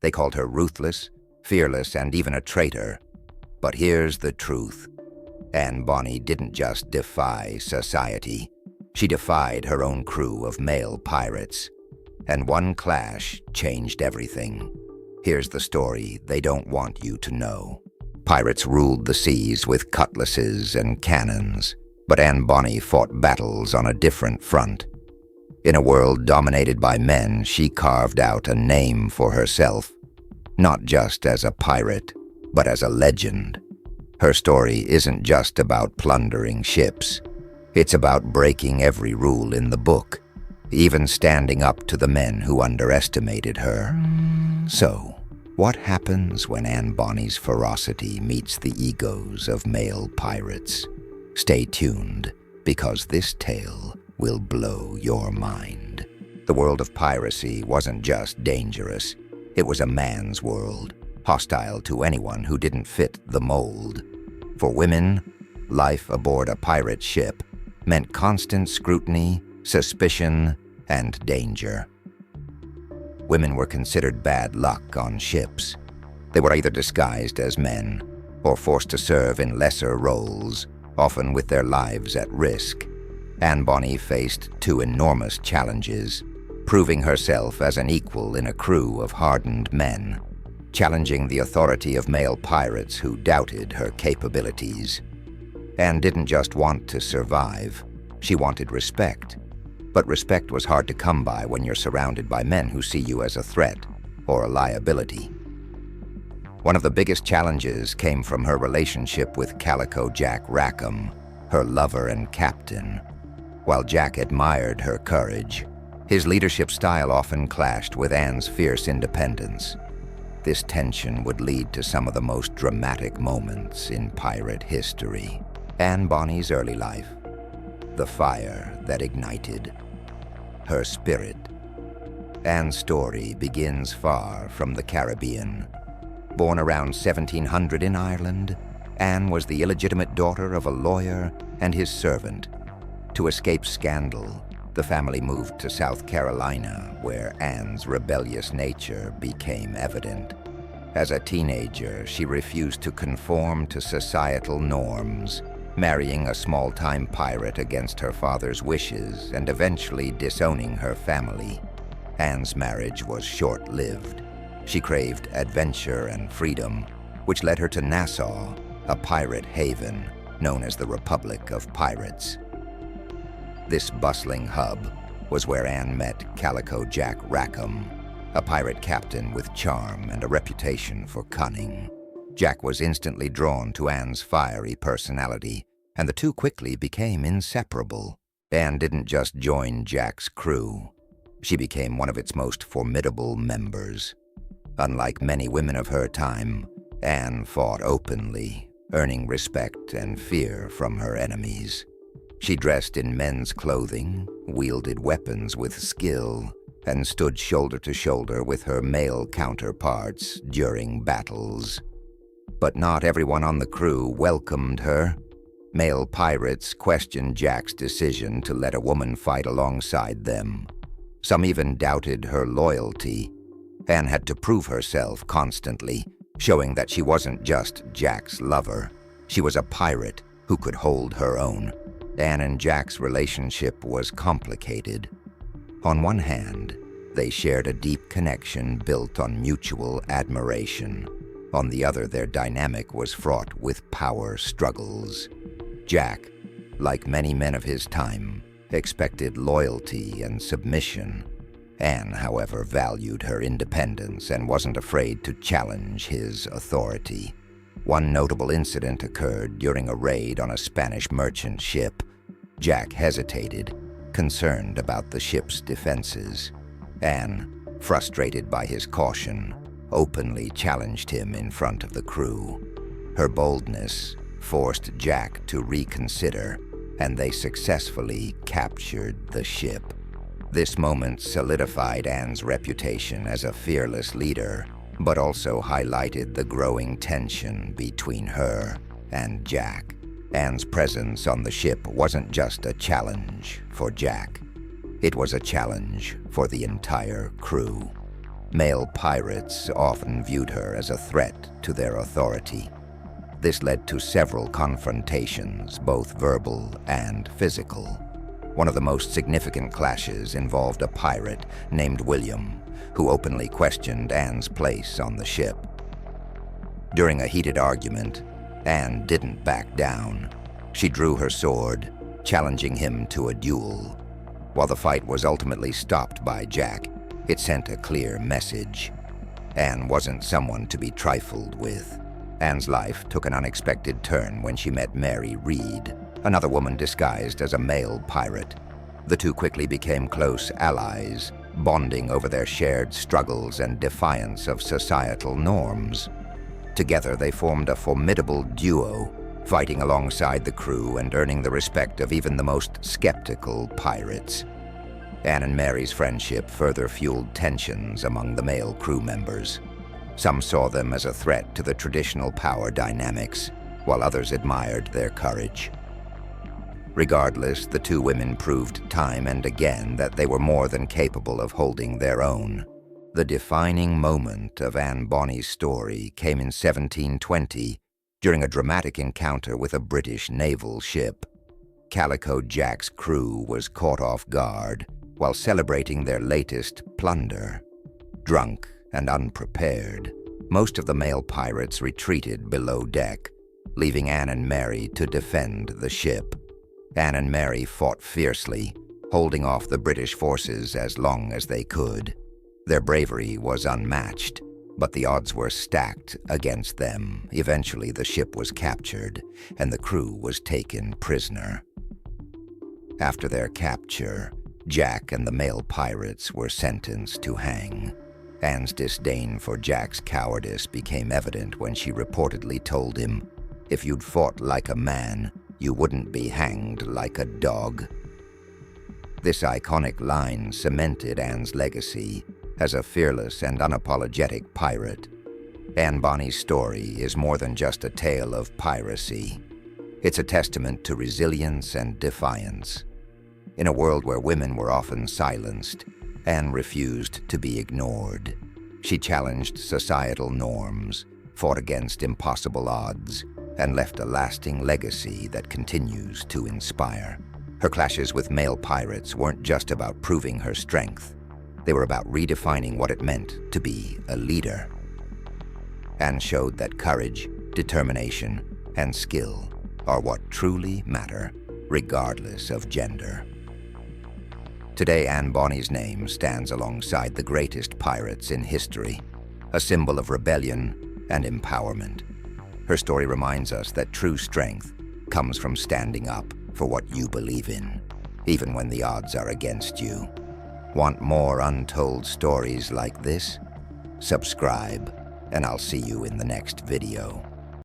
They called her ruthless, fearless, and even a traitor. But here's the truth. Anne Bonny didn't just defy society. She defied her own crew of male pirates. And one clash changed everything. Here's the story they don't want you to know. Pirates ruled the seas with cutlasses and cannons, but Anne Bonny fought battles on a different front. In a world dominated by men, she carved out a name for herself, not just as a pirate, but as a legend. Her story isn't just about plundering ships. It's about breaking every rule in the book, even standing up to the men who underestimated her. So, what happens when Anne Bonny's ferocity meets the egos of male pirates? Stay tuned, because this tale will blow your mind. The world of piracy wasn't just dangerous. It was a man's world, hostile to anyone who didn't fit the mold. For women, life aboard a pirate ship meant constant scrutiny, suspicion, and danger. Women were considered bad luck on ships. They were either disguised as men or forced to serve in lesser roles, often with their lives at risk. Anne Bonny faced two enormous challenges, proving herself as an equal in a crew of hardened men, challenging the authority of male pirates who doubted her capabilities. Anne didn't just want to survive, she wanted respect. But respect was hard to come by when you're surrounded by men who see you as a threat or a liability. One of the biggest challenges came from her relationship with Calico Jack Rackham, her lover and captain. While Jack admired her courage, his leadership style often clashed with Anne's fierce independence. This tension would lead to some of the most dramatic moments in pirate history. Anne Bonny's early life. The fire that ignited her spirit. Anne's story begins far from the Caribbean. Born around 1700 in Ireland, Anne was the illegitimate daughter of a lawyer and his servant. To escape scandal, the family moved to South Carolina, where Anne's rebellious nature became evident. As a teenager, she refused to conform to societal norms, marrying a small-time pirate against her father's wishes and eventually disowning her family. Anne's marriage was short-lived. She craved adventure and freedom, which led her to Nassau, a pirate haven known as the Republic of Pirates. This bustling hub was where Anne met Calico Jack Rackham, a pirate captain with charm and a reputation for cunning. Jack was instantly drawn to Anne's fiery personality, and the two quickly became inseparable. Anne didn't just join Jack's crew. She became one of its most formidable members. Unlike many women of her time, Anne fought openly, earning respect and fear from her enemies. She dressed in men's clothing, wielded weapons with skill, and stood shoulder to shoulder with her male counterparts during battles. But not everyone on the crew welcomed her. Male pirates questioned Jack's decision to let a woman fight alongside them. Some even doubted her loyalty. Anne had to prove herself constantly, showing that she wasn't just Jack's lover. She was a pirate who could hold her own. Anne and Jack's relationship was complicated. On one hand, they shared a deep connection built on mutual admiration. On the other, their dynamic was fraught with power struggles. Jack, like many men of his time, expected loyalty and submission. Anne, however, valued her independence and wasn't afraid to challenge his authority. One notable incident occurred during a raid on a Spanish merchant ship. Jack hesitated, concerned about the ship's defenses. Anne, frustrated by his caution, openly challenged him in front of the crew. Her boldness forced Jack to reconsider, and they successfully captured the ship. This moment solidified Anne's reputation as a fearless leader, but also highlighted the growing tension between her and Jack. Anne's presence on the ship wasn't just a challenge for Jack. It was a challenge for the entire crew. Male pirates often viewed her as a threat to their authority. This led to several confrontations, both verbal and physical. One of the most significant clashes involved a pirate named William, who openly questioned Anne's place on the ship. During a heated argument, Anne didn't back down. She drew her sword, challenging him to a duel. While the fight was ultimately stopped by Jack, it sent a clear message. Anne wasn't someone to be trifled with. Anne's life took an unexpected turn when she met Mary Reed, another woman disguised as a male pirate. The two quickly became close allies, bonding over their shared struggles and defiance of societal norms. Together they formed a formidable duo, fighting alongside the crew and earning the respect of even the most skeptical pirates. Anne and Mary's friendship further fueled tensions among the male crew members. Some saw them as a threat to the traditional power dynamics, while others admired their courage. Regardless, the two women proved time and again that they were more than capable of holding their own. The defining moment of Anne Bonny's story came in 1720 during a dramatic encounter with a British naval ship. Calico Jack's crew was caught off guard while celebrating their latest plunder. Drunk and unprepared, most of the male pirates retreated below deck, leaving Anne and Mary to defend the ship. Anne and Mary fought fiercely, holding off the British forces as long as they could. Their bravery was unmatched, but the odds were stacked against them. Eventually, the ship was captured, and the crew was taken prisoner. After their capture, Jack and the male pirates were sentenced to hang. Anne's disdain for Jack's cowardice became evident when she reportedly told him, "If you'd fought like a man, you wouldn't be hanged like a dog." This iconic line cemented Anne's legacy as a fearless and unapologetic pirate. Anne Bonny's story is more than just a tale of piracy. It's a testament to resilience and defiance. In a world where women were often silenced, Anne refused to be ignored. She challenged societal norms, fought against impossible odds, and left a lasting legacy that continues to inspire. Her clashes with male pirates weren't just about proving her strength. They were about redefining what it meant to be a leader. Anne showed that courage, determination, and skill are what truly matter, regardless of gender. Today, Anne Bonny's name stands alongside the greatest pirates in history, a symbol of rebellion and empowerment. Her story reminds us that true strength comes from standing up for what you believe in, even when the odds are against you. Want more untold stories like this? Subscribe, and I'll see you in the next video.